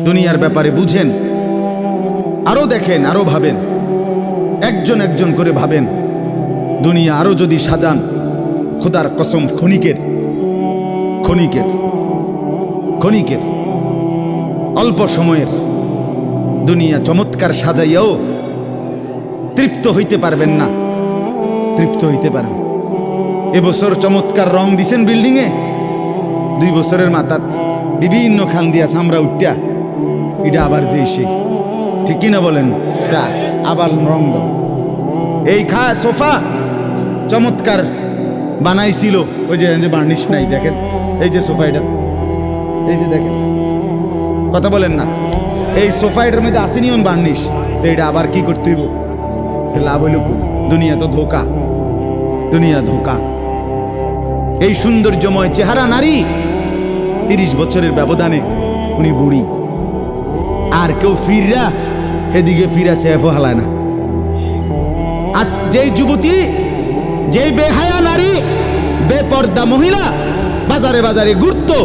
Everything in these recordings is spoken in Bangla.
দুনিয়ার ব্যাপারে বুঝেন, আরো দেখেন, আরো ভাবেন, একজন একজন করে ভাবেন। দুনিয়া আরো যদি সাজান, খোদার কসম ক্ষণিকের ক্ষণিকের ক্ষণিকের অল্প সময়ের দুনিয়া চমৎকার সাজাইয়াও তৃপ্ত হইতে পারবেন না, তৃপ্ত হইতে পারবেন। এবছর চমৎকার রং দিছেন বিল্ডিংয়ে, 2 বছরের মাথাত বিভিন্ন খান দিয়া সামরা উঠিয়া এটা আবার যে সেই, ঠিক কিনা বলেন? তা আবার রং দাও। এই সোফা চমৎকার বানাইছিল, ওই যে বার্নিশ নাই, দেখেন এই যে সোফা, এটা এই যে দেখেন, কথা বলেন না, এই সোফা এটার মধ্যে আসেনি ওন বার্নিশ, তো এটা আবার কি করতে হইব? লাভ হইল? দুনিয়া তো ধোকা, দুনিয়া ধোকা। এই সৌন্দর্যময় চেহারা নারী 30 বছরের ব্যবধানে উনি বুড়ি, আর কেউ ফিররা এদিকে ফিরা সেফও হালায় না। আজ যেই যুবতী, যেই বেহায়া নারী, বেপর্দা মহিলা বাজারে বাজারে ঘুরতো,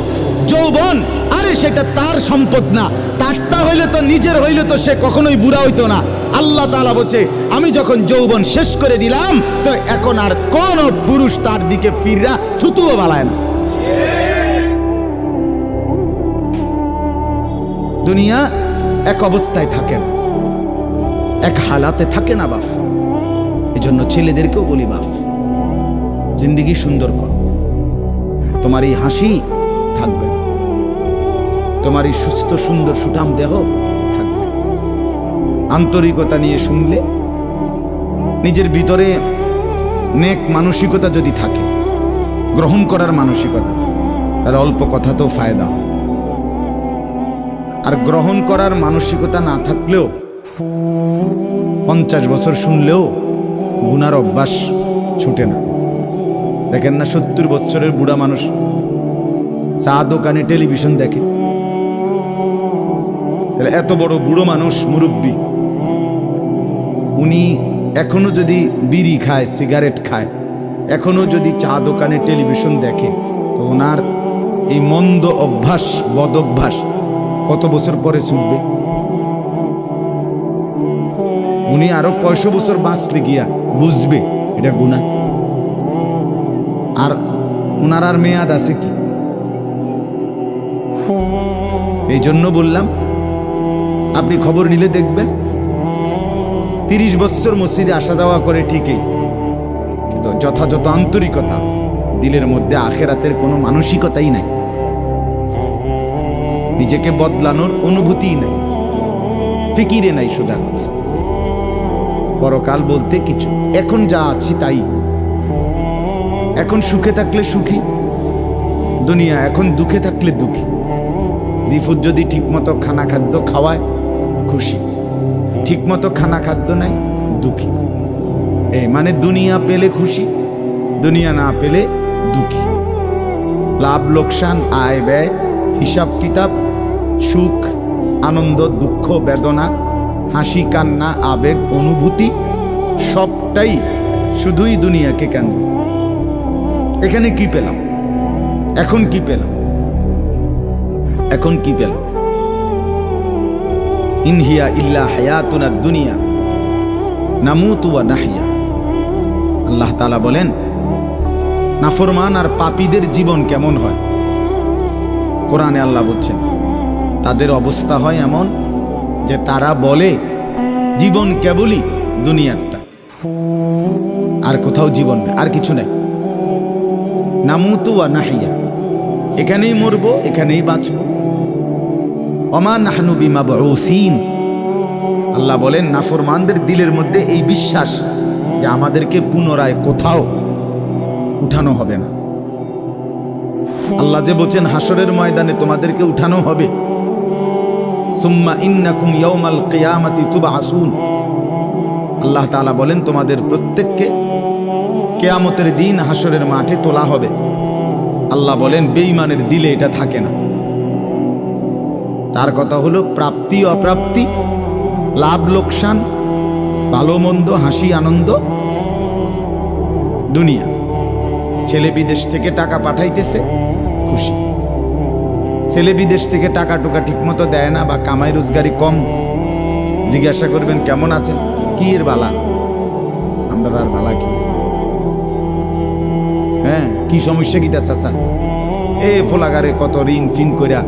যৌবন, আরে সেটা তার সম্পদ না, তারটা হইলে তো নিজের হইলে তো সে কখনোই বুড়া হইতো না। আল্লাহ তাআলা বলছে, আমি যখন যৌবন শেষ করে দিলাম, তো এখন আর কোন পুরুষ তার দিকে ফিররা থুতুও বালায় না। দুনিয়া এক অবস্থায় থাকে না, এক হালাতে থাকে না বাপ। এই জন্য ছেলেদেরকেও বলি, বাপ জিন্দিগি সুন্দর কর। তোমার এই হাসি থাকবে না, তোমার এই সুস্থ সুন্দর সুঠাম দেহ থাকবে। আন্তরিকতা নিয়ে শুনলে, নিজের ভিতরে নেক মানসিকতা যদি থাকে, গ্রহণ করার মানসিকতা, তাহলে অল্প কথাতেও ফায়দা হয়। আর গ্রহণ করার মানসিকতা না থাকলেও 50 বছর শুনলেও গুনার অভ্যাস ছুটে না। দেখেন না, 70 বছরের বুড়া মানুষ চা দোকানে টেলিভিশন দেখে, তাহলে এত বড় বুড়ো মানুষ, মুরব্বী, উনি এখনো যদি বিড়ি খায়, সিগারেট খায়, এখনো যদি চা দোকানে টেলিভিশন দেখে, তো ওনার এই মন্দ অভ্যাস, বদ অভ্যাস কত বছর পরে ছুটবে? উনি আরো কয়শো বছর বাঁচলে গিয়া বুঝবে এটা গুনাহ। আর ওনার আর মেয়াদ আছে কি? এই জন্য বললাম, আপনি খবর নিলে দেখবেন 30 বছর মসজিদে আসা যাওয়া করে ঠিকই, কিন্তু যথাযথ আন্তরিকতা, দিলের মধ্যে আখেরাতের কোনো মানসিকতাই নাই, নিজেকে বদলানোর অনুভূতিই নাই, ফিকিরে নাই। সোজা কথা, পরকাল বলতে কিছু, এখন যা আছি তাই। এখন সুখে থাকলে সুখী দুনিয়া, এখন দুঃখে থাকলে দুঃখী। জিফুত যদি ঠিকমতো খানা খাদ্য খাওয়ায় খুশি, ঠিকমতো খানা খাদ্য নাই দুঃখী। এই মানে দুনিয়া পেলে খুশি, দুনিয়া না পেলে দুঃখী। লাভ লোকসান, আয় ব্যয়, হিসাব কিতাব, সুখ আনন্দ, দুঃখ বেদনা, হাসি কান্না, আবেগ অনুভূতি, সবটাই শুধুই দুনিয়াকে কেন্দ্র। এখানে কি পেলাম? এখন কি পেলাম? এখন কি পেলাম? ইনহিয়া ইল্লা হায়াতুনা দুনিয়া নামুতু ওয়া নাহইয়া। আল্লাহ তাআলা বলেন, নাফরমান আর পাপীদের জীবন কেমন হয়? কোরআনে আল্লাহ বলছেন, তাদের অবস্থা হয় এমন যে তারা বলে জীবন কেবলই দুনিয়ারটা, আর কোথাও জীবন নেই, আর কিছু নেই। নামুতু ওয়া নাহইয়া, এখানেই মরবো, এখানেই বাঁচবো। ওমা নাহনু বিমাবউসিন। আল্লাহ বলেন, নাফরমানদের দিলের মধ্যে এই বিশ্বাস যে আমাদেরকে পুনরায় কোথাও উঠানো হবে না। আল্লাহ যে বলছেন হাসরের ময়দানে তোমাদেরকে উঠানো হবে, সুম্মা ইন্নাকুম ইয়াউমাল কিয়ামাতি তুবআসুন। আল্লাহ তাআলা বলেন, তোমাদের প্রত্যেককে কিয়ামতের দিন হাসরের মাঠে তোলা হবে। আল্লাহ বলেন, বেঈমানের দিলে এটা থাকে না। তার কথা হলো, প্রাপ্তি অপ্রাপ্তি, লাভ লোকসান, ভালো মন্দ, হাসি আনন্দ, দুনিয়া। ছেলে বিদেশ থেকে টাকা পাঠাইতেছে, খুশি। ছেলে বিদেশ থেকে টাকা টুকা ঠিক মতো দেয় না বা কামাই রোজগারি কম, জিজ্ঞাসা করবেন কেমন আছেন, কি এর বালা, আমরা আর বালা কি, হ্যাঁ কি সমস্যা কি তা চাচা, এ ফোলাগারে কত ঋণ ফিন কইরা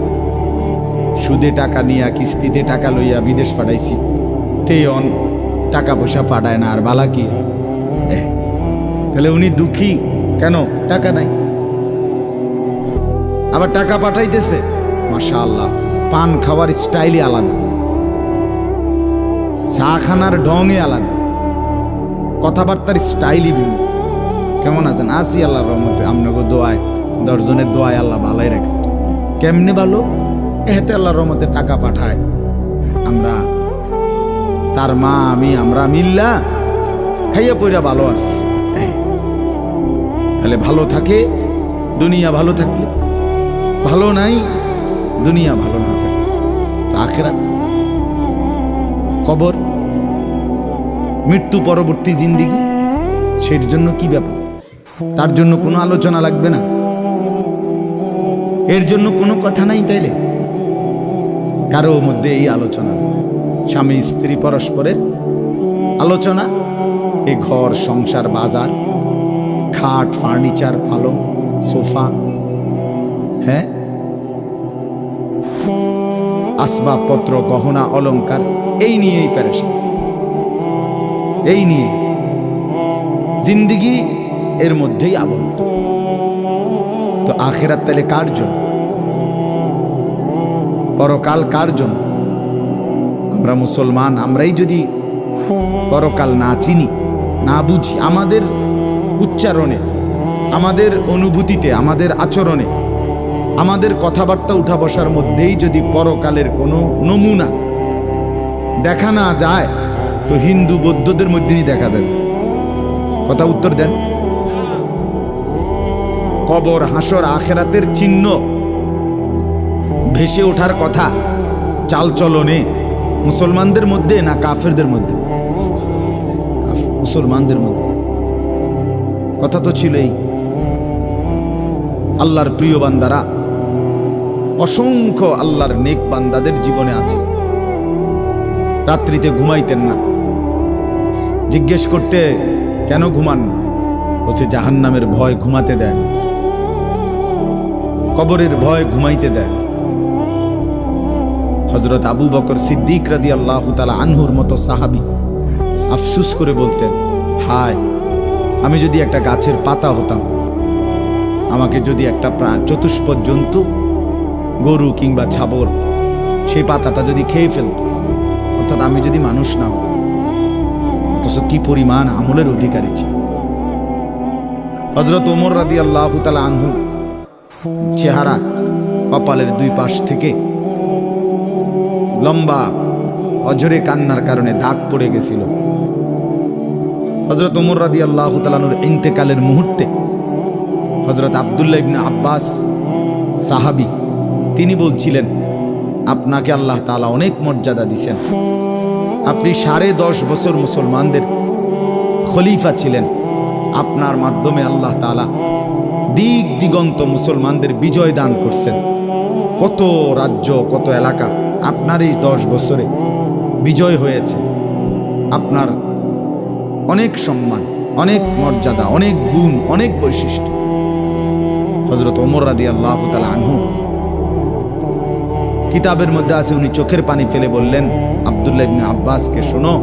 সুদে টাকা নিয়া কিস্তিতে টাকা লইয়া বিদেশ পাঠাইছি, তে অন টাকা পয়সা পাঠায় না, আর বালা কি। তাহলে উনি দুঃখী কেন, টাকা নাই, আবার টাকা পাঠাইতেছে, মাশাআল্লাহ পান খাওয়ার স্টাইলই আলাদা, চা খানার ঢঙে আলাদা, কথাবার্তার স্টাইলই ভিন্ন। কেমন আছেন, আসি আল্লাহর রহমতে, আপনাকে দোয়ায়, 10 জনের দোয়ায় আল্লাহ ভালোই রাখছে। কেমনে ভালো, এতে আল্লাহর রহমতে টাকা পাঠায়, আমরা তার মা আমি আমরা মিল্লা খাইয়া পইরা ভালো আছি। তাহলে ভালো থাকে দুনিয়া, ভালো থাকলে ভালো নাই দুনিয়া, ভালো না থাকলে তো আখিরাত, কবর, মৃত্যু পরবর্তী জিন্দিগি, সের জন্য কি ব্যাপার, তার জন্য কোনো আলোচনা লাগবে না, এর জন্য কোনো কথা নাই। তাইলে কারো মধ্যে এই আলোচনা, স্বামী স্ত্রী পরস্পরের আলোচনা, এই ঘর সংসার বাজার, খাট ফার্নিচার পালং সোফা, হ্যাঁ আসবাবপত্র গহনা অলংকার, এই নিয়েই পেরেশান, এই নিয়ে জিন্দিগি এর মধ্যেই আবদ্ধ। তো আখিরাত তাহলে কার জন্য, পরকাল কার জন্য? আমরা মুসলমান, আমরাই যদি পরকাল না চিনি না বুঝি, আমাদের উচ্চারণে, আমাদের অনুভূতিতে, আমাদের আচরণে, আমাদের কথাবার্তা উঠা বসার মধ্যেই যদি পরকালের কোনো নমুনা দেখা না যায়, তো হিন্দু বৌদ্ধদের মধ্যেই দেখা যাবে। কথা উত্তর দেন। কবর হাসর আখেরাতের চিহ্ন ভেসে ওঠার কথা চালচলনে মুসলমানদের মধ্যে না কাফেরদের মধ্যে? মুসলমানদের মধ্যে। কথা তো ছিলই। আল্লাহর প্রিয় বান্দারা, অসংখ্য আল্লাহর নেক বান্দাদের জীবনে আছে, রাত্রিতে ঘুমাইতেন না, জিজ্ঞেস করতে কেন ঘুমান না, বলছে জাহান্নামের ভয় ঘুমাতে দেয়, কবরের ভয় ঘুমাইতে দেয়। হযরত আবু বকর সিদ্দিক রাদিয়াল্লাহু তাআলা আনহুর মতো সাহাবী আফসোস করে বলতেন, হায় আমি যদি একটা গাছের পাতা হতাম, আমাকে যদি একটা চতুষ্পদ জন্তু, গরু কিংবা ছাগল, সেই পাতাটা যদি খেয়ে ফেলত, অর্থাৎ আমি যদি মানুষ না হতাম। অথচ কি পরিমাণ আমলের অধিকারী ছিল। হযরত ওমর রাদিয়াল্লাহু তাআলা আনহুর চেহারা, কপালের দুই পাশ থেকে লম্বা অঝরে কান্নার কারণে দাগ পড়ে গেছিল। হযরত ওমর রাদিয়াল্লাহু তাআলা আনহুর ইন্তেকালের মুহূর্তে হযরত আব্দুল্লাহ ইবনে আব্বাস সাহাবী, তিনি বলছিলেন, আপনাকে আল্লাহ তাআলা অনেক মর্যাদা দিয়েছেন, আপনি 10.5 বছর মুসলমানদের খলিফা ছিলেন, আপনার মাধ্যমে আল্লাহ তাআলা দিক দিগন্ত মুসলমানদের বিজয় দান করছেন। কত রাজ্য, কত এলাকা আপনার এই 10 বছরে বিজয় হয়েছে। আপনার অনেক সম্মান, অনেক মর্যাদা, অনেক গুণ, অনেক বৈশিষ্ট্য। হযরত ওমর রাদিয়াল্লাহু তাআলা আনহু, কিতাবের মধ্যে আছে, উনি চোখের পানি ফেলে বললেন আব্দুল্লাহ ইবনে আব্বাসকে, শোনো,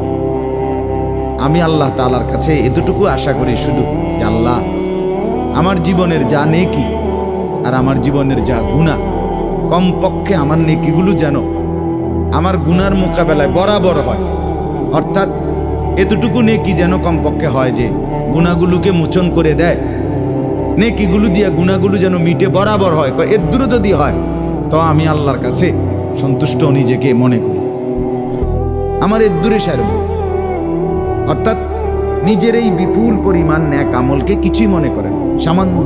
আমি আল্লাহ তাআলার কাছে এতটুকু আশা করি শুধু যে আল্লাহ আমার জীবনের যা নেকি আর আমার জীবনের যা গুনাহ, কমপক্ষে আমার নেকিগুলো যেন আমার গুনার মোকাবেলায় বরাবর হয়। অর্থাৎ এতটুকু নেকি যেন কমপক্ষে হয় যে গুনাহগুলোকে মোচন করে দেয়, নেকিগুলো দিয়া গুনাহগুলো যেন মিটে বরাবর হয়। এর দূরে যদি হয় তো আমি আল্লাহর কাছে সন্তুষ্ট নিজেকে মনে করি, আমার এর দূরে সারব। অর্থাৎ নিজের এই বিপুল পরিমাণ নেক আমলকে কিছুই মনে করেন, সামান্য।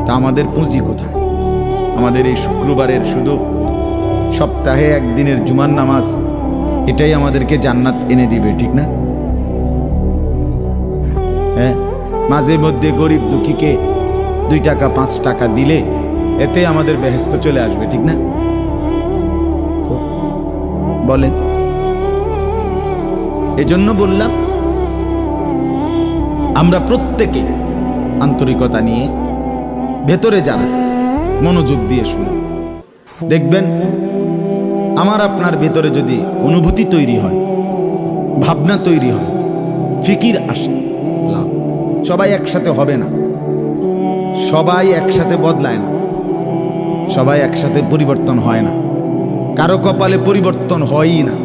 তা আমাদের পুঁজি কোথায়? আমাদের এই শুক্রবারের শুধু সপ্তাহে একদিনের জুমার নামাজ, এটাই আমাদেরকে জান্নাত এনে দিবে, ঠিক না? হ্যাঁ, মাঝে মধ্যে গরিব দুঃখীকে 2 টাকা 5 টাকা দিলে এতে আমাদের বেহেশত চলে আসবে, ঠিক না? তো বলেন, এজন্য বললাম আমরা প্রত্যেকে আন্তরিকতা নিয়ে ভেতরে যারা মনোযোগ দিয়ে শুনুন, দেখবেন আমার আপনার ভেতরে যদি অনুভূতি তৈরি হয়, ভাবনা তৈরি হয়, ফিকির আসে, লাভ। সবাই একসাথে হবে না, সবাই একসাথে বদলায় না, সবাই একসাথে পরিবর্তন হয় না, কারো কপালে পরিবর্তন হয়ই না,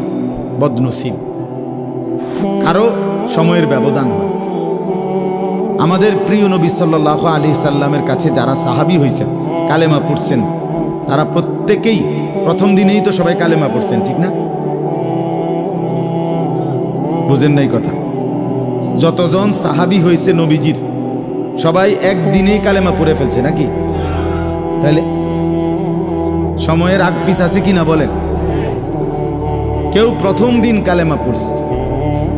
বদনসিব, কারো সময়ের ব্যবধান হয়। আমাদের প্রিয় নবী সাল্লাল্লাহু আলাইহি সাল্লামের কাছে যারা সাহাবী হয়েছেন, কালেমা পড়ছেন, তারা প্রত্যেকেই প্রথম দিনেই তো সবাই কালেমা পড়ছেন, ঠিক না? বুঝেন নাই কথা? যতজন সাহাবী হয়েছে নবীজির, সবাই একদিনেই কালেমা পড়ে ফেলছে নাকি? তাহলে সময়ের আগ পিছ আছে কিনা বলেন? কেউ প্রথম দিন কালেমা পড়ছে,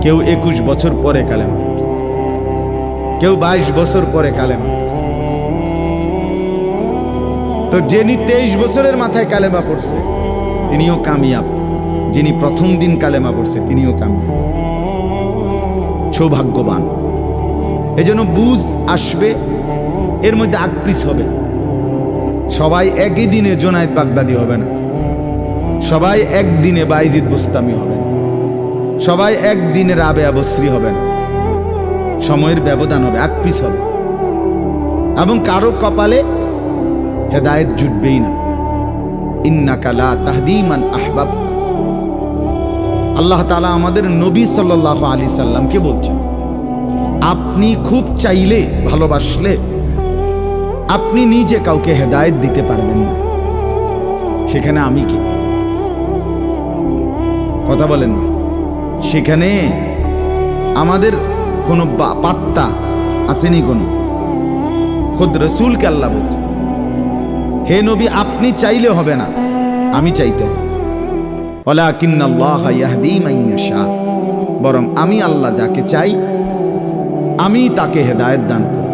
কেউ 21 বছর পরে কালেমা, কেউ 22 বছর পরে কালেমা পড়ছে। তো যিনি 23 বছরের মাথায় কালেমা পড়ছে তিনিও কামিয়াব, যিনি প্রথম দিন কালেমা পড়ছে তিনিও কামিয়াব, সৌভাগ্যবান। এজন্য বুঝ আসবে, এর মধ্যে আগপিস হবে। সবাই একই দিনে জোনায়েদ বাগদাদি হবে না, সবাই একদিনে বাইজিদ বুস্তামি হবে না, সবাই একদিনে রাবেয়া বসরি হবে না, সময়ের ব্যবধান হবে, আগপিস হবে। এবং কারো কপালে হেদায়েত জুটবেই না। ইন্নাকা লা তাহদি মান আহবাবতা। আল্লাহ তাআলা আমাদের নবী সাল্লাল্লাহু আলাইহি সাল্লামকে বলছেন, আপনি খুব চাইলে, ভালোবাসলে আপনি নিজে কাউকে হেদায়েত দিতে পারবেন না, সেখানে আমি কি? কথা বলেন না? সেখানে আমাদের কোনো পাত্তা আসেনি কোনো? খুদ রাসূলকে আল্লাহ বলছেন, হে নবী আপনি চাইলে হবে না, আমি চাইতে হবে। ওয়ালাকিন্নাল্লাহা ইয়াহদি মান ইয়াশা, বরং আমি আল্লাহ যাকে চাই আমি তাকে হেদায়েত দান করি।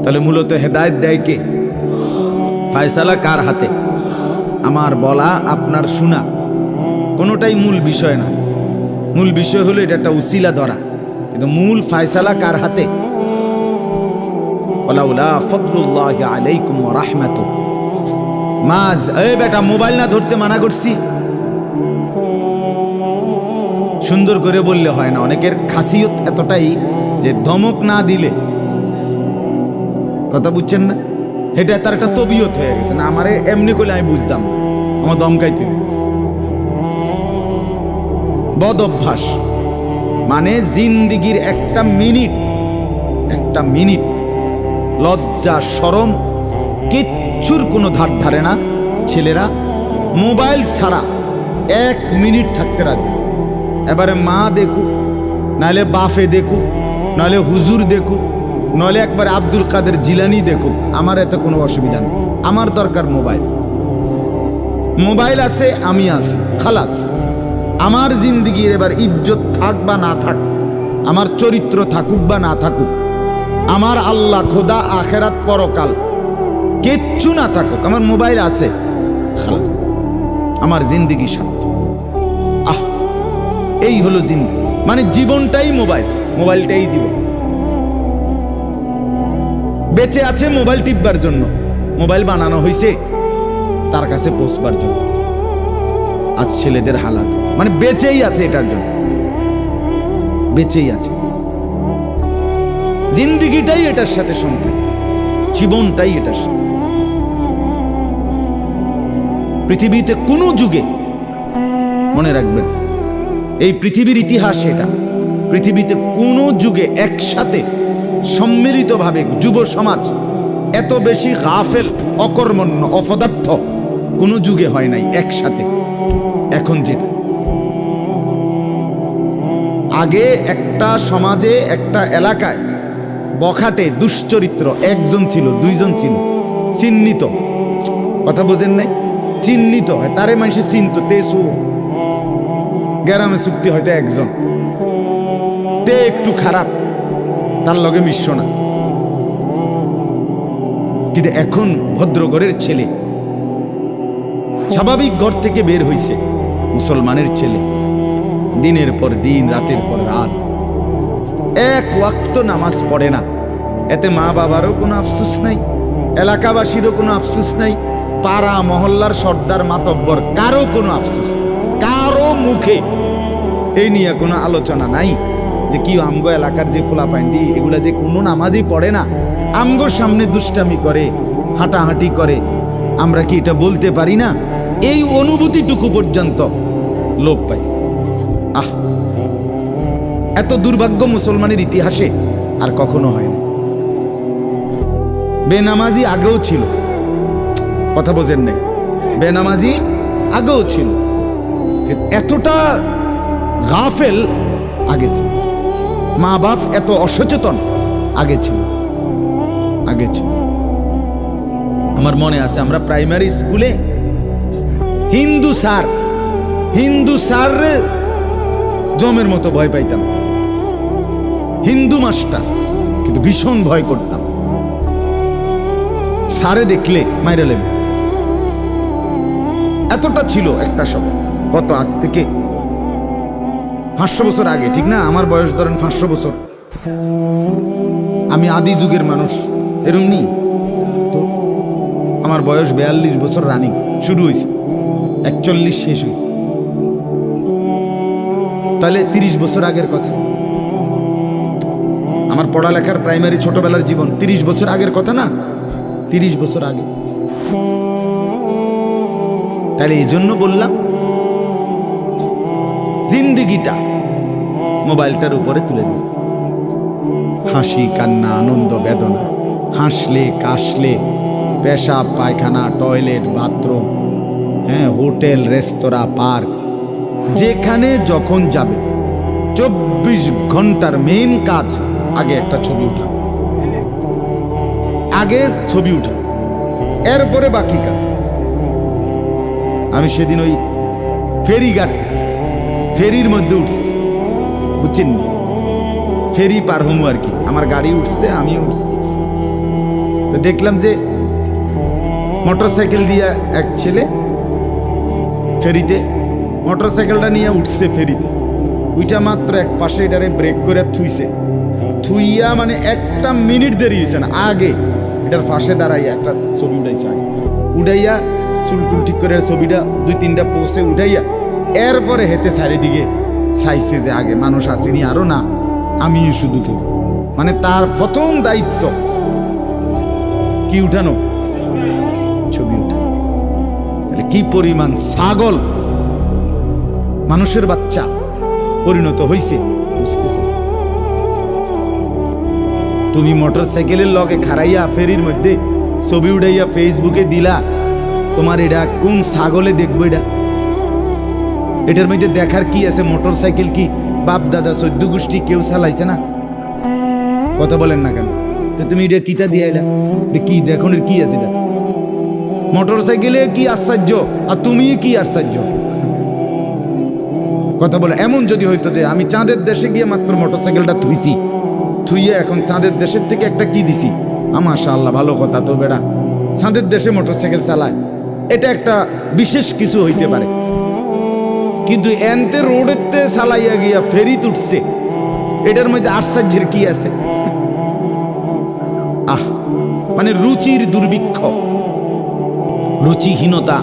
তাহলে মূলত হেদায়েত দেয় কে? ফয়সালা কার হাতে? আমার বলা আপনার শোনা কোনোটাই মূল বিষয় না। মূল বিষয় হলো এটা একটা উসিলা ধরা, কিন্তু মূল ফয়সালা কার হাতে? ওয়ালাউলা ফাদলুল্লাহি আলাইকুম ওয়া রাহমাতুহু মাজ। এই বেটা, মোবাইল না ধরতে মানা করছি। সুন্দর করে বললে হয় না, অনেকের খাসিয়ত এতটাই যে ধমক না দিলে, কথা বুঝছেন না, এটা তার একটা তবিয়ত হয়ে গেছে। না আমারে এমনি করলে আমি বুঝতাম, আমার দমকাইতে বদ অভ্যাস। মানে জিন্দিগির একটা মিনিট লজ্জা শরম কিচ্ছুর কোনো ধার ধারে না। ছেলেরা মোবাইল ছাড়া 1 মিনিট থাকতে রাজি। এবারে মা দেখুক, নাহলে বাফে দেখুক, নাহলে হুজুর দেখুক, নাহলে একবার আব্দুল কাদের জিলানি দেখুক, আমার এত কোনো অসুবিধা নেই। আমার দরকার মোবাইল। মোবাইল আছে, আমি আছি, খালাস। আমার জিন্দিগির এবার ইজ্জত থাক বা না থাক, আমার চরিত্র থাকুক বা না থাকুক, আমার আল্লাহ খোদা আখেরাত পরকাল কিচ্ছু না থাকুক, আমার মোবাইল আছে, খালাস, আমার জিন্দিগি সার্থক। এই হলো জিন্দিগি, মানে জীবনটাই মোবাইল, মোবাইলটাই জীবন। বেঁচে আছে মোবাইল টিপবার জন্য, মোবাইল বানানো হয়েছে তার কাছে পৌঁছবার জন্য। আজ ছেলেদের হালাত, মানে বেঁচেই আছে এটার জন্য, বেঁচেই আছে। জিন্দিগিটাই এটার সাথে সম্পৃক্ত, জীবনটাই এটার সাথে। পৃথিবীতে কোনো যুগে, মনে রাখবেন এই পৃথিবীর ইতিহাস এটা, পৃথিবীতে কোনো যুগে একসাথে সম্মিলিতভাবে যুব সমাজ এত বেশি গাফেল, অকর্মণ্য, অপদার্থ কোনো যুগে হয় নাই একসাথে। এখন যেটা আগে একটা সমাজে, একটা এলাকায় বখাটে দুশ্চরিত্র একজন ছিল, দুইজন ছিল, চিহ্নিত, কথা বোঝেন নাই, চিহ্নিত হয়, তারে মানুষে চিনত, তেসু গ্রামে চুক্তি হয়তো একজন, তে একটু খারাপ, তার লগে মিশ্র না। কিন্তু এখন ভদ্রঘরের ছেলে, স্বাভাবিক ঘর থেকে বের হইছে মুসলমানের ছেলে, দিনের পর দিন, রাতের পর রাত এক ওয়াক্ত নামাজ পড়ে না। এতে মা বাবারও কোনো আফসোস নাই, এলাকাবাসীরও কোনো আফসোস নাই, পাড়া মহল্লার সর্দার মাতব্বর কারো কোনো আফসোস নাই, কারো মুখে এই নিয়ে কোনো আলোচনা নাই যে কি আমগো এলাকার যে ফুলাফাইন্ডি এগুলা যে কোনো নামাজই পড়ে না, আমগোর সামনে দুষ্টামি করে, হাঁটাহাঁটি করে, আমরা কি এটা বলতে পারি না? এই অনুভূতিটুকু পর্যন্ত লোপ পাইছে। আহ, এত দুর্ভাগ্য মুসলমানের ইতিহাসে আর কখনো হয়নি। বেনামাজি আগেও ছিল, কথা বোঝেন নাই, বেনামাজি আগেও ছিল, এতটা গাফেল আগে ছিল, মা বাপ এত অসচেতন আগে ছিল। আমার মনে আছে আমরা প্রাইমারি স্কুলে হিন্দু স্যার জমের মতো ভয় পাইতাম, হিন্দু মাস্টার, কিন্তু ভীষণ ভয় করতাম। স্যারে দেখলে মাইরালেন, এতটা ছিল একটা সময়। কত আজ থেকে 500 বছর আগে, ঠিক না? আমার বয়স ধরেন 500 বছর, আমি আদি যুগের মানুষ, এরমনি তো আমার বয়স 42 বছর রানিং, শুরু হয়েছে 41 শেষ হয়েছে, তাহলে 30 বছর আগের কথা। আমার পড়ালেখার প্রাইমারি ছোটবেলার জীবন 30 বছর আগের কথা না, 30 বছর আগে। তাহলে এই জন্য বললাম জিন্দিগিটা মোবাইলটার উপরে তুলে দিস, হাসি কান্না আনন্দ বেদনা, হাসলে কাশলে, পেশাব পায়খানা টয়লেট বাথরুম, হ্যাঁ, হোটেল রেস্তোরাঁ পার্ক, যেখানে যখন যাবে 24 ঘন্টার মেইন কাজ আগে একটা ছবি উঠা, এরপরে বাকি কাজ। আমি সেদিন ওই ফেরির মধ্যে উঠছি, বুঝছেন, ফেরি পার হমু আর কি, আমার গাড়ি উঠছে, আমি উঠছি, তো দেখলাম যে মোটরসাইকেল দিয়ে এক ছেলে ফেরিতে, মোটরসাইকেলটা নিয়ে উঠছে ফেরিতে, ওইটা মাত্র এক পাশে এটারে ব্রেক করে থুইয়া মানে 1 মিনিট দেরি হয়েছে না, আগে এটার পাশে দাঁড়াইয়া একটা ছবি উঠাইছে, আগে উঠাইয়া চুল ঠিক করে ছবিটা 2-3টা পোস্টে উঠাইয়া এরপরে হেতে চারিদিকে চাইছে যে আগে মানুষ আসেনি আরো না, আমি শুধু ফেরি। মানে তার প্রথম দায়িত্ব কি উঠানো, ছবি উঠানো। তাহলে কি পরিমাণ ছাগল মানুষের বাচ্চা পরিণত হয়েছে বুঝতেছে। তুমি মোটরসাইকেলের লগে খাড়াইয়া ফেরির মধ্যে ছবি উঠাইয়া ফেসবুকে দিলা, তোমার এটা কোন ছাগলে দেখবো? এটার মধ্যে দেখার কি আছে? মোটরসাইকেল কি বাপ দাদা 14 গোষ্ঠী কেউ চালাইছে না? কথা বলেন না কেন? তো তুমি এটা কিতা দিয়ে এলা, কি দেখুন কি আছে? এটা মোটরসাইকেলে কি আশ্চর্য, আর তুমি কি আশ্চর্য? কথা বলে এমন যদি হইতো যে আমি চাঁদের দেশে গিয়ে মাত্র মোটরসাইকেলটা থুইয়া এখন চাঁদের দেশের থেকে একটা কি দিছি, মাশাআল্লাহ ভালো কথা তো বেড়া, চাঁদের দেশে মোটরসাইকেল চালায়, এটা একটা বিশেষ কিছু হইতে পারে। কিন্তু এনতে রোডেতে চালাইয়া গিয়া ফেরি উঠছে, এটার মধ্যে আশ্চর্যের কি আছে? মানে রুচির দুর্ভিক্ষ, রুচিহীনতা,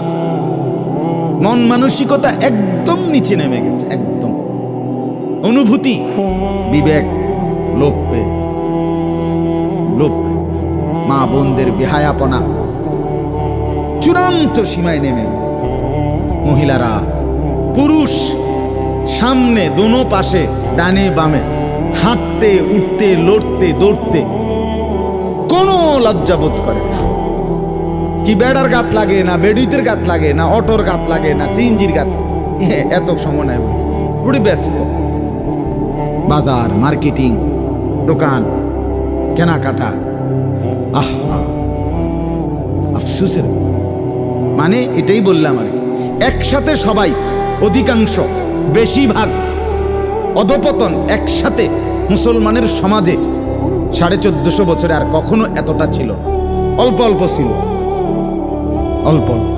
মন মানসিকতা একদম নিচে নেমে গেছে, একদম অনুভূতি বিবেক লোপ পেয়ে গেছে, মা বোনদের বেহায়াপনা চূড়ান্ত সীমায় নেমে গেছে। মহিলারা পুরুষ সামনে দোনো পাশে ডানে বামে হাঁটতে উঠতে লড়তে দৌড়তে কোনো লজ্জাবোধ করে না। কি বেড়ার গাত লাগে না, বেডুইতের গাত লাগে না, অটোর গাত লাগে না, সিএনজির গাত, এত সময় নাই, পুরো ব্যস্ত। বাজার মার্কেটিং, দোকান কেনাকাটা, আফসোসের মানে এটাই বললাম আর কি। একসাথে সবাই, অধিকাংশ বেশিরভাগ অধপতন একসাথে মুসলমানের সমাজে 1450 বছরে আর কখনো এতটা ছিল। অল্প অল্প ছিল, অল্প অল্প,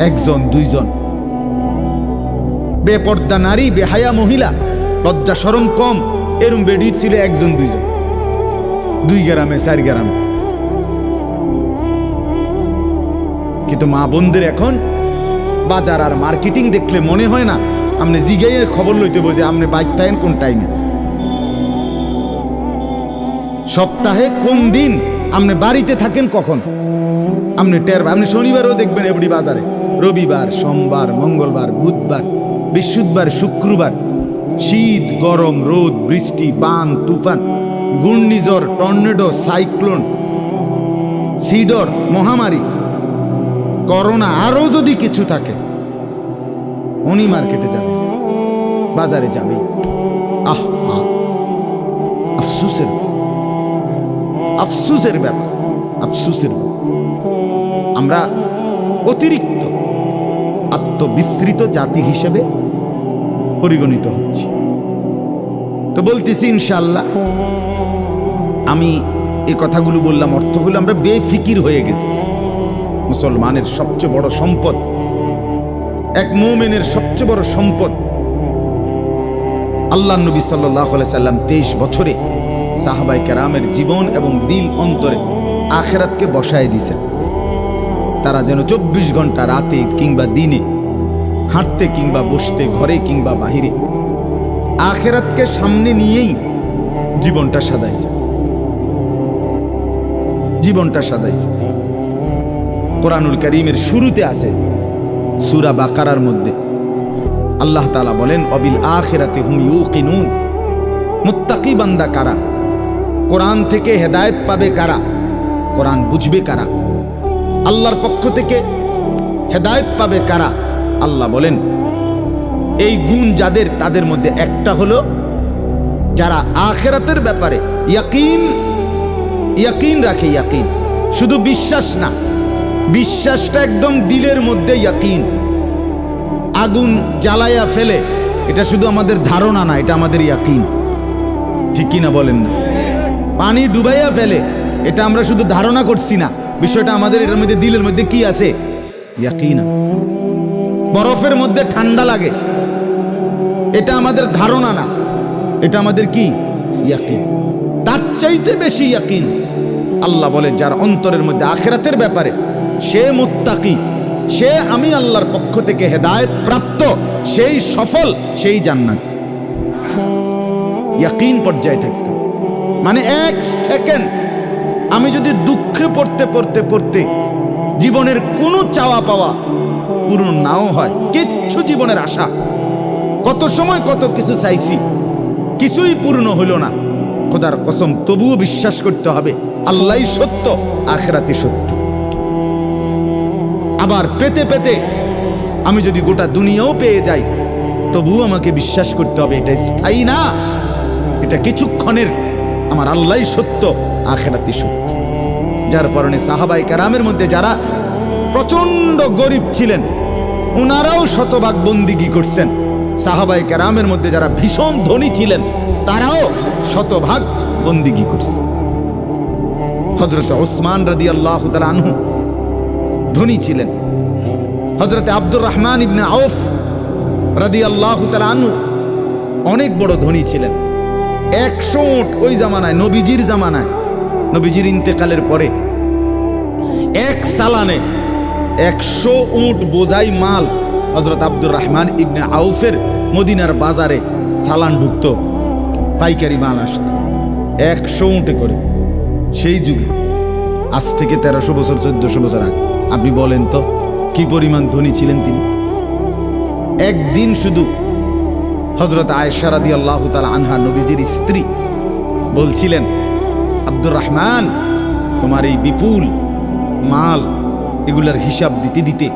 একজন দুইজন। বেপর্দা নারী, বেহায়া মহিলা, লজ্জা শরম কম, এরম বেডি ছিল একজন দুইজন, 2 গ্রামে 4 গ্রামে। কিন্তু মা বোনদের এখন বাজার আর মার্কেটিং দেখলে মনে হয় না আপনি জিগাইয়ের খবর লইতে বোঝে আপনি বাইক থাকেন কোন টাইমে, সপ্তাহে কোন দিন আপনি বাড়িতে থাকেন কখন আপনি টের। আপনি শনিবারও দেখবেন এবারে বাজারে, রবিবার, সোমবার, মঙ্গলবার, বুধবার, বৃহস্পতিবার, শুক্রবার, শীত, গরম, রোদ, বৃষ্টি, বান, তুফান, ঘূর্ণিঝড়, টর্নেডো, সাইক্লোন, সিডর, মহামারী, করোনা, আরো যদি কিছু থাকে, উনি মার্কেটে যাবে, বাজারে যাবে। আফসুসের আফসুসের ব্যাপার, আফসুসের ব্যাপার। আমরা অতিরিক্ত আত্মবিস্মৃত জাতি হিসেবে পরিগণিত হচ্ছি। তো বলতেছি ইনশাআল্লাহ, আমি এই কথাগুলো বললাম, অর্থ হলো আমরা বেফিকির হয়ে গেছি। মুসলমানের সবচেয়ে বড় সম্পদ, এক মুমিনের সবচেয়ে বড় সম্পদ, আল্লাহ নবী সাল্লাল্লাহু আলাইহি সাল্লাম 23 বছরে সাহাবায়ে কেরামের জীবন এবং দিল অন্তরে আখিরাতকে বসায় দিয়েছেন। তারা যেন 24 ঘন্টা রাতে কিংবা দিনে, হাঁটতে কিংবা বসতে, ঘরে কিংবা বাহিরে, আখিরাতকে সামনে নিয়েই জীবনটা সাজাইছে, জীবনটা সাজাইছে। কোরআনুল কারীমের শুরুতে আছে সূরা বাকারার মধ্যে আল্লাহ তাআলা বলেন, অবিল আখিরাতি হুম ইউকিনুন। মুত্তাকি বান্দা কারা? কোরআন থেকে হেদায়েত পাবে কারা? কোরআন বুঝবে কারা? আল্লাহর পক্ষ থেকে হেদায়েত পাবে কারা? আল্লাহ বলেন এই গুণ যাদের, তাদের মধ্যে একটা হলো যারা আখিরাতের ব্যাপারে ইয়াকিন রাখে। ইয়াকিন শুধু বিশ্বাস না, বিশ্বাসটা একদম দিলের মধ্যে ইয়াকিন। আগুন জ্বালাইয়া ফেলে, এটা শুধু আমাদের ধারণা না, এটা আমাদের ইয়াকিন। ঠিক কিনা বলেন না? পানি ডুবাইয়া ফেলে, এটা আমরা শুধু ধারণা করছি না, বিষয়টা আমাদের এটার মধ্যে দিলের মধ্যে কি আছে? ইয়াকিন আছে। বরফের মধ্যে ঠান্ডা লাগে, এটা আমাদের ধারণা না, এটা আমাদের কি? ইয়াকিন। তার চাইতে বেশি ইয়াকিন আল্লাহ বলে যার অন্তরের মধ্যে আখিরাতের ব্যাপারে, সে মুত্তাকি, সে আমি আল্লাহর পক্ষ থেকে হেদায়েত প্রাপ্ত, সেই সফল, সেই জান্নাতি। ইয়াকিন পর্যায়ে থাকতে মানে 1 সেকেন্ড আমি যদি দুঃখে পড়তে পড়তে পড়তে জীবনের কোনো চাওয়া পাওয়া পূরণ নাও হয়, কিচ্ছু জীবনের আশা, কত সময় কত কিছু চাইছি, কিছুই পূর্ণ হইল না, খোদার কসম তবুও বিশ্বাস করতে হবে আল্লাহই সত্য, আখিরাতই সত্য। আবার পেতে পেতে আমি যদি গোটা দুনিয়াও পেয়ে যাই, তবুও আমাকে বিশ্বাস করতে হবে এটা স্থায়ী না, এটা কিছুক্ষণের, আমার আল্লাহই সত্য, আখিরাতই সত্য। যার কারণে সাহাবায়ে কেরামের মধ্যে যারা প্রচন্ড গরিব ছিলেন, ওনারাও শতভাগ বন্দিগি করছেন। সাহাবায়ে কেরামের মধ্যে যারা ভীষণ ধনী ছিলেন, তারাও শতভাগ বন্দিগি করছেন। হযরত ওসমান রাদিয়াল্লাহু তাআলা আনহু ধনী ছিলেন। হযরত আব্দুর রহমান ইবনে আউফ রাদিয়াল্লাহু তাআলা আনহু অনেক বড় ধনী ছিলেন। 100 উট ওই জামানায়, নবীজির জামানায়, নবীজির ইন্তেকালের পরে এক সালানে 100 উট বোঝাই মাল হযরত আব্দুর রহমান ইবনে আউফের মদিনার বাজারে সালান ঢুকতো, পাইকারি মাল আসতো 100 উটে করে। সেই যুগে, আজ থেকে 1300 বছর 1400 বছর আগে, আপনি বলেন তো কি পরিমাণ ধনী ছিলেন তিনি। একদিন শুধু হযরত আয়েশা রাদিয়াল্লাহু তাআলা আনহা, নবীজির স্ত্রী, বলছিলেন, আব্দুর রহমান, তোমার এই বিপুল মাল, এগুলার হিসাব দিতে দিতে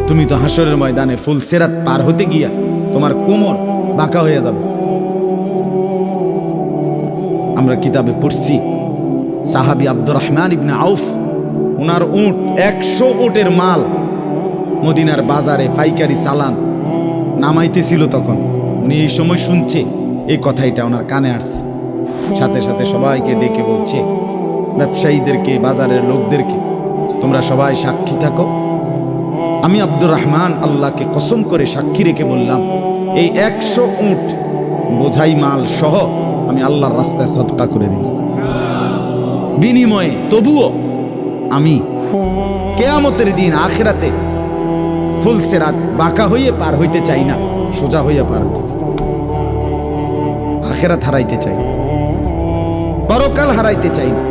তুমি তো হাসরের ময়দানে ফুল সেরাত পার হতে গিয়া তোমার কোমর বাঁকা হয়ে যাবে। আমরা কিতাবে পড়ছি সাহাবী আব্দুর রহমান ইবনে আউফ, ওনার উট 100 উটের মাল মদিনার বাজারে পাইকারি চালান নামাইতেছিল। তখন উনি এই সময় শুনছে এই কথাটা ওনার কানে আসছে, সাথে সাথে সবাইকে ডেকে বলছে, ব্যবসায়ীদেরকে, বাজারের লোকদেরকে, তোমরা সবাই সাক্ষী থাকো। আমি আব্দুর রহমান আল্লাহকে কসম করে সাক্ষী রেখে বললাম, এই 100 উট বোঝাই মাল সহ আমি আল্লাহর রাস্তায় সদকা করে দিই। বিনিময়ে তবুও আমি কিয়ামতের দিন আখিরাতে ফুলসিরাত বাঁকা হয়ে পার হইতে চাই না, সোজা হইয়া পার হইতে চাই। আখিরাত হারাইতে চাই, পরকাল হারাইতে চাই না।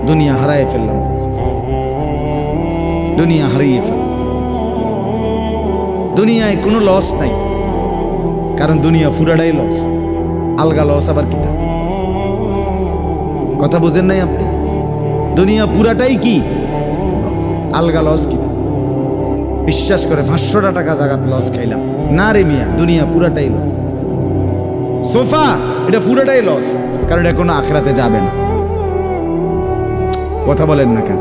দুনিয়া হারাই ফেললাম, দুনিয়া হারিয়ে ফেললাম। দুনিয়ায় কোনো লস নাই, কারণ দুনিয়া পুরাটাই লস। আলগা লস আবার কি থাকে? কথা বুঝেন নাই আপনি? দুনিয়া পুরাটাই কি আলগা লস কি? বিশ্বাস করে 500 টাকা জাগাত লস খাইলাম না রে মিয়া, দুনিয়া পুরাটাই লস। সোফা এটা পুরাটাই লস, কারণ এটা কোনো আখিরাতে যাবে না। কথা বলেন না কেন?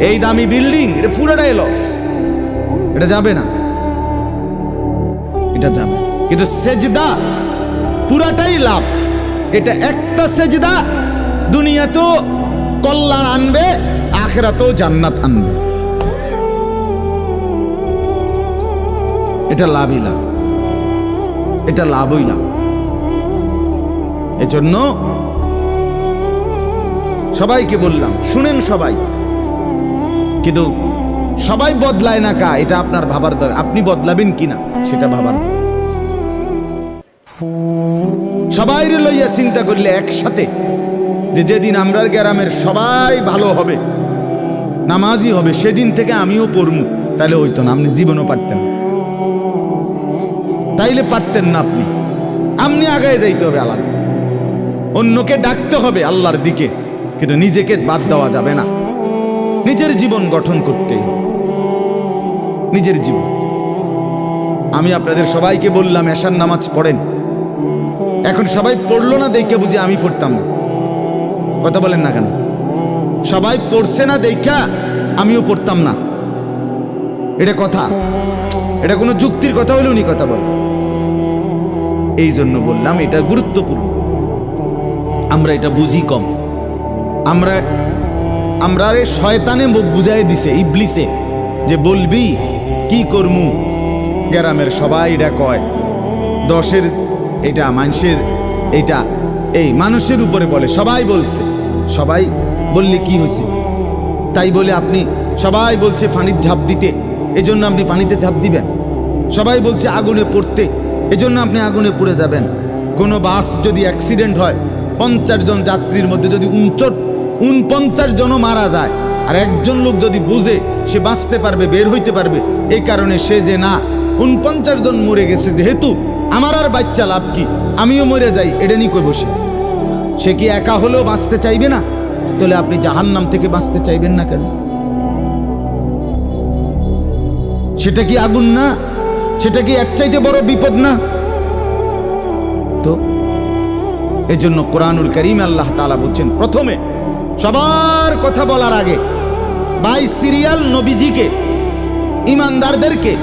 এই দামি বিল্ডিং এটা পুরাটাই লস, এটা যাবে না, এটা যাবে। কিন্তু সেজদা পুরাটাই লাভ। এটা একটা সেজদা দুনিয়াতেও কল্যাণ আনবে, আখিরাতেও জান্নাত আনবে। এটা লাভই লাভ, এটা লাভই লাভ। এজন্য সবাইকে বললাম, শুনেন সবাই, কিন্তু সবাই বদলায় না কা, এটা আপনার ভাবার দরকার। আপনি বদলাবেন কিনা সেটা ভাবার দরকার। সবাই লইয়া চিন্তা করলে একসাথে যে যেদিন আমরা গ্রামের সবাই ভালো হবে, নামাজি হবে, সেদিন থেকে আমিও পড়মু, তাইলে হইতো না। আপনি জীবনও পারতেন, তাইলে পারতেন না। আপনি আগায় যাইতে হবে আলাদা, অন্যকে ডাকতে হবে আল্লাহর দিকে, কিন্তু নিজেকে বাদ দেওয়া যাবে না। নিজের জীবন গঠন করতে হবে, নিজের জীবন। আমি আপনাদের সবাইকে বললাম এশার নামাজ পড়েন। এখন সবাই পড়লো না দেখে বুঝি আমি পড়তাম না। কথা বলেন না কেন? সবাই পড়ছে না দেখা আমিও পড়তাম না, এটা কথা? এটা কোনো যুক্তির কথা হলে উনি কথা বলেন। এই জন্য বললাম এটা গুরুত্বপূর্ণ। আমরা এটা বুঝি কম। আমরা শয়তানে বুঝাই দিছে, ইবলিসে, যে বলবি কি করমু, গ্রামের সবাই এটা কয়, 10-এর এটা মানুষের, এটা এই মানুষের উপরে বলে, সবাই বলছে। সবাই বললে কি হয়েছে? তাই বলে আপনি, সবাই বলছে পানির ঝাঁপ দিতে, এজন্য আপনি পানিতে ঝাঁপ দিবেন। সবাই বলছে আগুনে পড়তে, এজন্য আপনি আগুনে পড়ে যাবেন। কোনো বাস যদি অ্যাক্সিডেন্ট হয়, 50 জন যাত্রীর মধ্যে যদি 49 জনও মারা যায়, আর একজন লোক যদি বুঝে সে বাঁচতে পারবে, বের হইতে পারবে, এই কারণে সে যে না 49 জন মরে গেছে, যেহেতু আমার আর বাচ্চা লাভ কি, আমিও মরে যাই, এটা নিয়ে কই বসে, সে কি একা হলেও বাঁচতে চাইবে না? তাহলে আপনি জাহান্নাম থেকে বাঁচতে চাইবেন না কেন? সেটা কি আগুন না? সেটা কি এর চাইতে বড় বিপদ না? তো এজন্য কোরআনুল কারীমে আল্লাহ তাআলা বলছেন, প্রথমে সবার কথা বলার আগে বাই সিরিয়াল নবীজিকে, ইমানদারদেরকে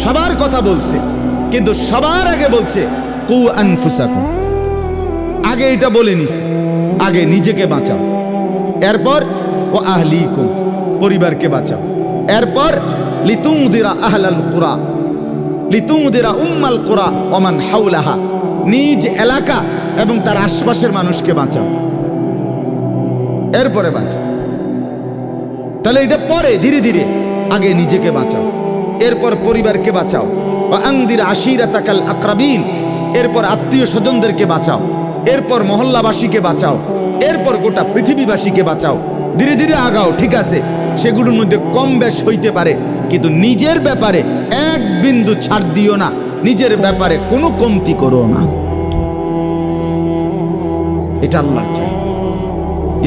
সবার কথা বলছে, কিন্তু সবার আগে বলছে কু আনফুসাকুম। আগে এটা বলে নিছে, আগে নিজেকে বাঁচাও, এরপর ও আহলিকুম, পরিবারকে বাঁচাও, এরপর লিতুনদিরা আহলাল কুরা, লিতুনদিরা উম্মাল কুরা ওমান হাওলাহা, নিজ এলাকা এবং তার আশপাশের মানুষকে বাঁচাও, এরপরে বাঁচাও। তাহলে এটা পরে ধীরে ধীরে, আগে নিজেকে বাঁচাও, এরপর পরিবারকে বাঁচাও। আনদির আশিরাতাকাল আকরাবিন, এরপর আত্মীয় স্বজনদেরকে বাঁচাও, এরপর মহল্লাবাসীকে বাঁচাও, এরপর গোটা পৃথিবীবাসীকে বাঁচাও। ধীরে ধীরে আগাও, ঠিক আছে, সেগুলোর মধ্যে কম বেশ হইতে পারে, কিন্তু নিজের ব্যাপারে এক বিন্দু ছাড় দিও না, নিজের ব্যাপারে কোনো কমতি করো না। এটা আল্লাহর চাই।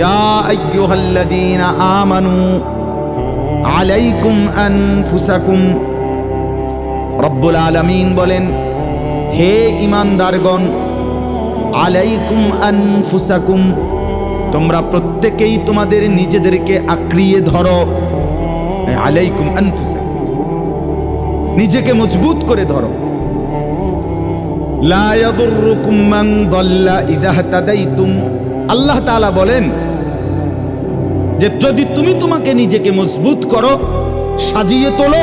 ইয়া আইয়ুহাল্লাযীনা আমানু আলাইকুম আনফুসাকুম, রব্বুল আলামিন বলেন, হে ঈমানদারগণ, আলাইকুম আনফুসাকুম, তোমরা প্রত্যেকেই তোমাদের নিজেদেরকে আঁকড়িয়ে ধরো। আলাইকুম আনফুসাকুম, নিজেকে মজবুত করে ধরো। লা ইয়াদুররুকুম মান দাল্লা ইযা ইহতাদাইতুম, আল্লাহ তাআলা বলেন, যে যদি তুমি তোমাকে নিজেকে মজবুত করো, সাজিয়ে তোলো,